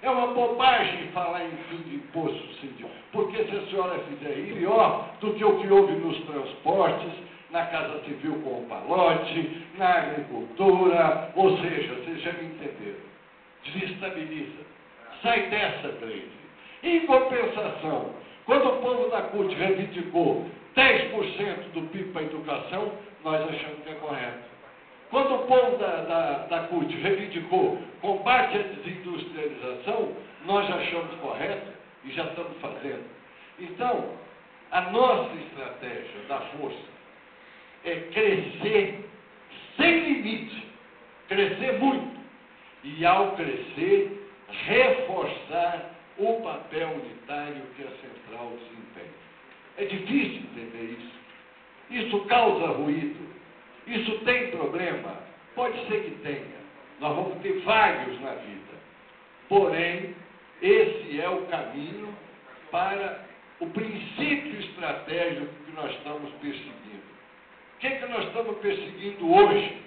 É uma bobagem falar em fim de imposto sindical, porque se a senhora fizer isso, pior do que o que houve nos transportes, na Casa Civil com o Palote, na agricultura, ou seja, vocês já me entenderam. Desestabiliza. Sai dessa crise. Em compensação, quando o povo da CUT reivindicou 10% do PIB para a educação, nós achamos que é correto. Quando o povo da CUT reivindicou combate à desindustrialização, nós achamos correto e já estamos fazendo. Então, a nossa estratégia da força é crescer sem limite, crescer muito, e ao crescer, reforçar o papel unitário que a central desempenha. É difícil entender isso. Isso causa ruído. Isso tem problema? Pode ser que tenha. Nós vamos ter vários na vida. Porém, esse é o caminho para o princípio estratégico que nós estamos perseguindo. O que é que nós estamos perseguindo hoje?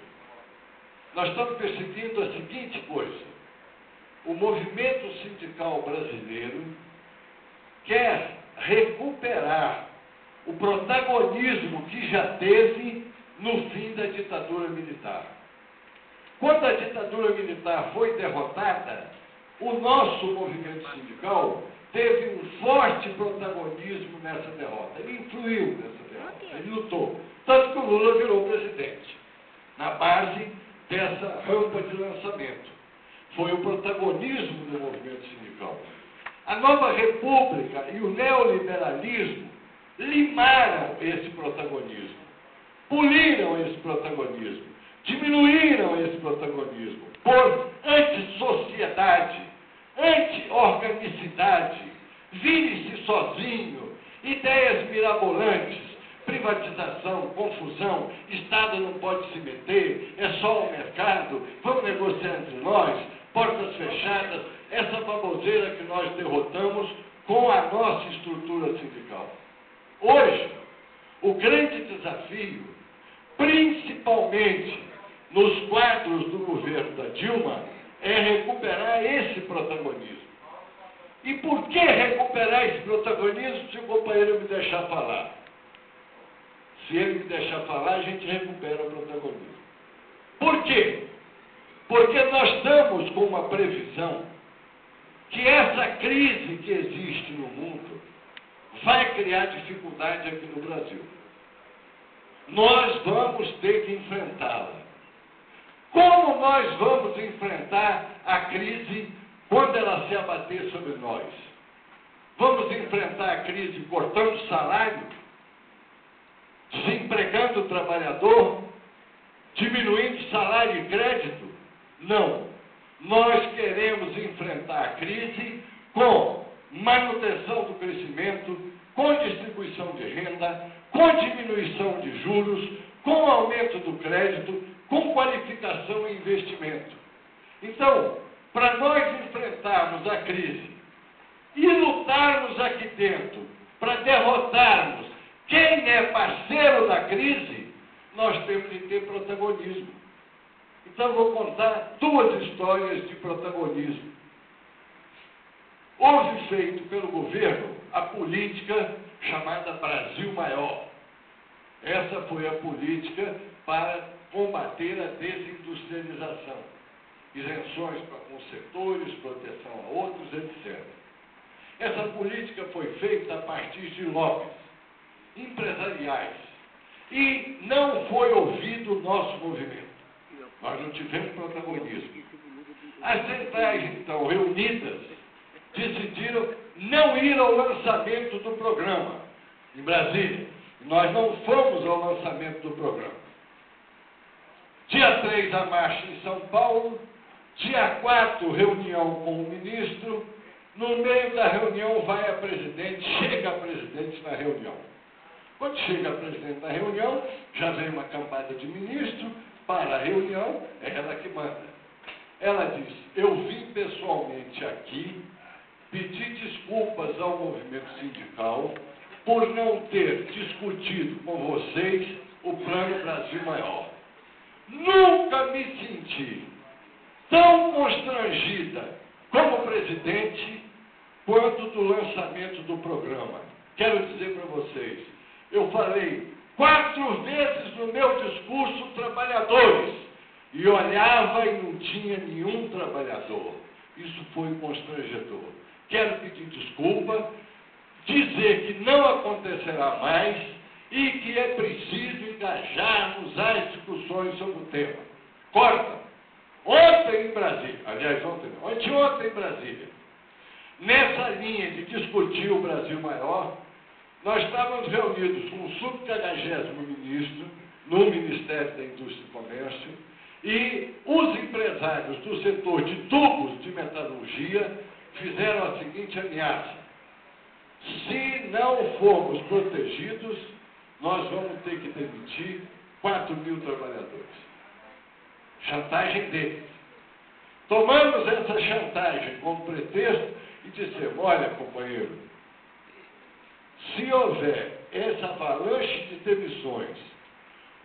Nós estamos perseguindo a seguinte coisa. O movimento sindical brasileiro quer recuperar o protagonismo que já teve no fim da ditadura militar. Quando a ditadura militar foi derrotada, o nosso movimento sindical teve um forte protagonismo nessa derrota. Ele influiu nessa derrota, ele lutou. Tanto que o Lula virou presidente, na base dessa rampa de lançamento. Foi o protagonismo do movimento sindical. A nova república e o neoliberalismo limaram esse protagonismo, poliram esse protagonismo, diminuíram esse protagonismo por antissociedade, anti-organicidade, vire-se sozinho, ideias mirabolantes, privatização, confusão, Estado não pode se meter, é só o mercado, vamos negociar entre nós, portas fechadas, essa baboseira que nós derrotamos com a nossa estrutura sindical. Hoje, o grande desafio, principalmente nos quadros do governo da Dilma, é recuperar esse protagonismo. E por que recuperar esse protagonismo se o companheiro me deixar falar? Se ele me deixar falar, a gente recupera o protagonismo. Por quê? Porque nós estamos com uma previsão que essa crise que existe no mundo vai criar dificuldade aqui no Brasil. Nós vamos ter que enfrentá-la. Como nós vamos enfrentar a crise quando ela se abater sobre nós? Vamos enfrentar a crise cortando salário, desempregando o trabalhador, diminuindo salário e crédito? Não. Nós queremos enfrentar a crise com manutenção do crescimento, com distribuição de renda, com diminuição de juros, com aumento do crédito, com qualificação e investimento. Então, para nós enfrentarmos a crise e lutarmos aqui dentro para derrotarmos quem é parceiro da crise, nós temos que ter protagonismo. Então, vou contar duas histórias de protagonismo. Houve feito pelo governo a política chamada Brasil Maior. Essa foi a política para combater a desindustrialização. Isenções para alguns setores, proteção a outros, etc. Essa política foi feita a partir de lobbies empresariais. E não foi ouvido o nosso movimento. Nós não tivemos protagonismo. As centrais, então, reunidas, decidiram não ir ao lançamento do programa em Brasília. Nós não fomos ao lançamento do programa. Dia 3, a marcha em São Paulo. Dia 4, reunião com o ministro. No meio da reunião, vai a presidente, chega a presidente na reunião. Quando chega a presidente na reunião, já vem uma cambada de ministro para a reunião, é ela que manda. Ela diz: eu vim pessoalmente aqui pedir desculpas ao movimento sindical por não ter discutido com vocês o Plano Brasil Maior. Nunca me senti tão constrangida como presidente presidente quanto do lançamento do programa. Quero dizer para vocês, eu falei 4 vezes no meu discurso trabalhadores, e olhava e não tinha nenhum trabalhador. Isso foi constrangedor. Quero pedir desculpa, dizer que não acontecerá mais e que é preciso engajarmos as discussões sobre o tema. Corta! Ontem em Brasília, aliás, anteontem em Brasília, nessa linha de discutir o Brasil maior, nós estávamos reunidos com o sub-40º ministro no Ministério da Indústria e Comércio e os empresários do setor de tubos de metalurgia fizeram a seguinte ameaça: se não formos protegidos, nós vamos ter que demitir 4.000 trabalhadores. Chantagem deles. Tomamos essa chantagem como pretexto e dissemos: olha, companheiro, se houver essa avalanche de demissões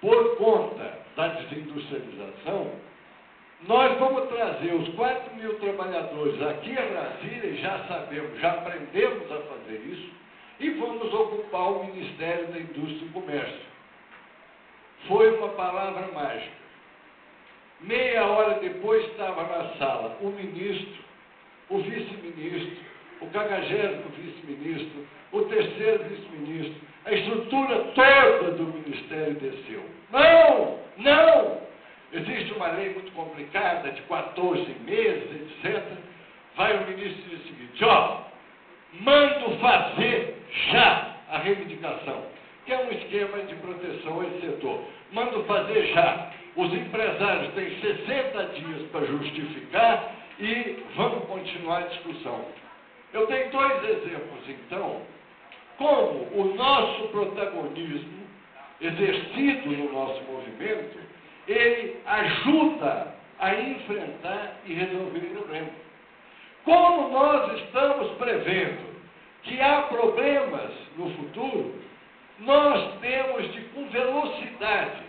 por conta da desindustrialização, nós vamos trazer os 4.000 trabalhadores aqui a Brasília, e já sabemos, já aprendemos a fazer isso, e vamos ocupar o Ministério da Indústria e Comércio. Foi uma palavra mágica. Meia hora depois estava na sala o ministro, o vice-ministro, o 40º vice-ministro, o 3º vice-ministro, a estrutura toda do Ministério desceu. Não! Não! Existe uma lei muito complicada, de 14 meses, etc. Vai o ministro e diz o seguinte: ó, mando fazer já a reivindicação, que é um esquema de proteção a esse setor. Mando fazer já. Os empresários têm 60 dias para justificar e vamos continuar a discussão. Eu tenho 2 exemplos, então, como o nosso protagonismo, exercido no nosso movimento, ele ajuda a enfrentar e resolver o problema. Como nós estamos prevendo que há problemas no futuro, nós temos de, com velocidade,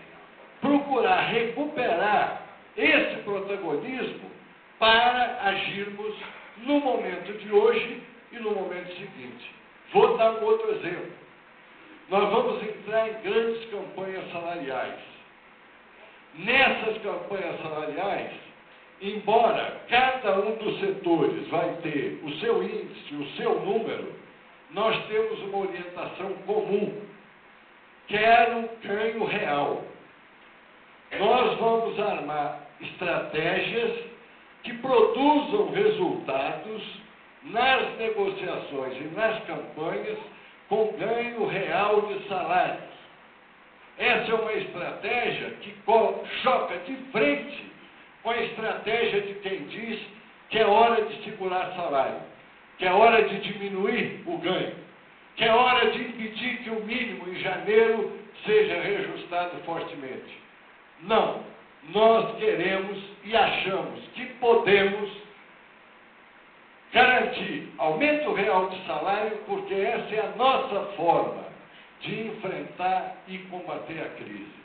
procurar recuperar esse protagonismo para agirmos no momento de hoje e no momento seguinte. Vou dar um outro exemplo. Nós vamos entrar em grandes campanhas salariais. Nessas campanhas salariais, embora cada um dos setores vai ter o seu índice, o seu número, nós temos uma orientação comum, que é o ganho real. Nós vamos armar estratégias que produzam resultados nas negociações e nas campanhas com ganho real de salários. Essa é uma estratégia que choca de frente com a estratégia de quem diz que é hora de segurar salário, que é hora de diminuir o ganho, que é hora de impedir que o mínimo em janeiro seja reajustado fortemente. Não, nós queremos e achamos que podemos garantir aumento real de salário, porque essa é a nossa forma de enfrentar e combater a crise.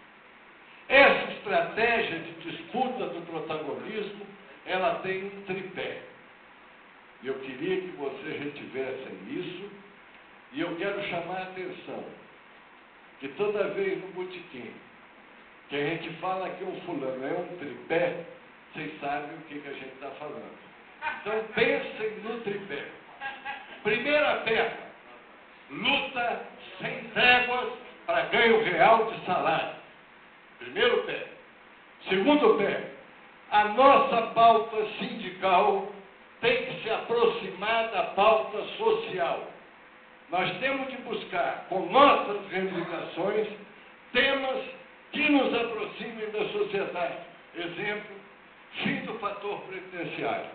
Essa estratégia de disputa do protagonismo, ela tem um tripé. Eu queria que vocês retivessem isso, e eu quero chamar a atenção que toda vez no botequim que a gente fala que um fulano é um tripé, vocês sabem o que a gente está falando. Então pensem no tripé. Primeira perna, luta sem tréguas para ganho real de salário. Primeiro pé. Segundo pé, a nossa pauta sindical tem que se aproximar da pauta social. Nós temos de buscar, com nossas reivindicações, temas que nos aproximem da sociedade. Exemplo, fim do fator previdenciário.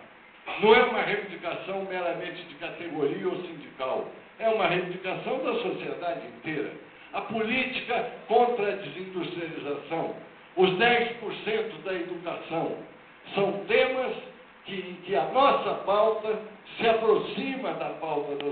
Não é uma reivindicação meramente de categoria ou sindical, é uma reivindicação da sociedade inteira. A política contra a desindustrialização, os 10% da educação, são temas em que a nossa pauta se aproxima da pauta da